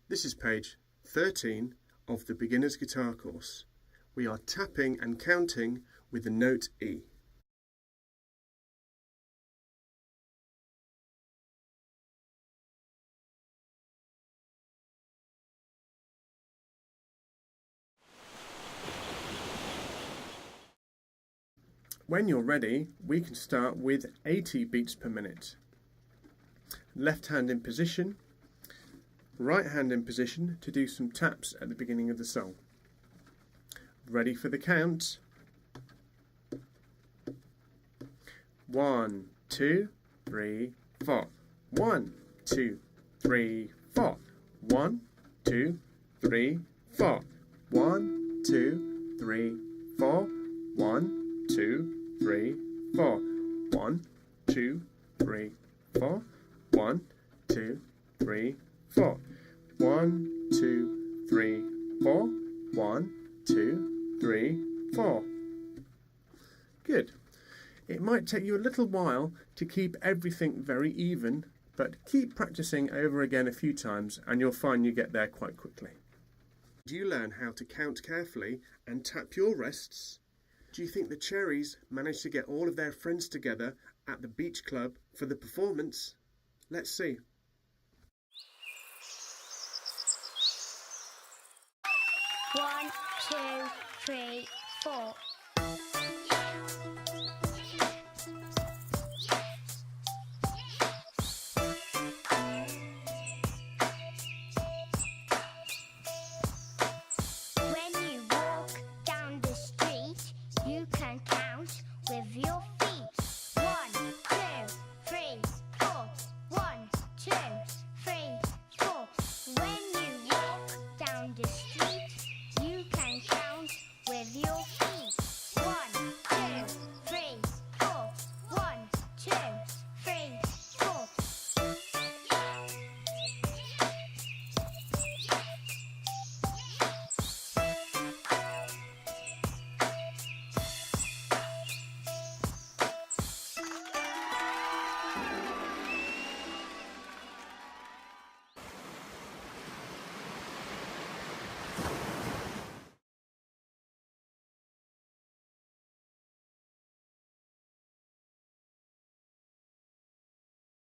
This is page 13 of the Beginner's Guitar course. We are tapping and counting with the note E. When you're ready, we can start with 80 beats per minute. Left hand in position, right hand in position to do some taps at the beginning of the song. Ready for the count? 1, 2, 3, 4. 1, 2, 3, 4. 1, 2, 3, 4. 1, 2, 3, 4. 1, 2, 3, 4. 1, 2, 3, 4. 1, 2, 3, 4. 1, 2, 3, 4. 1, 2, 3, 4. Good. It might take you a little while to keep everything very even, but keep practicing over again a few times and you'll find you get there quite quickly. Do you learn how to count carefully and tap your rests? Do you think the Cherries managed to get all of their friends together at the beach club for the performance? Let's see. 1, 2, 3, 4.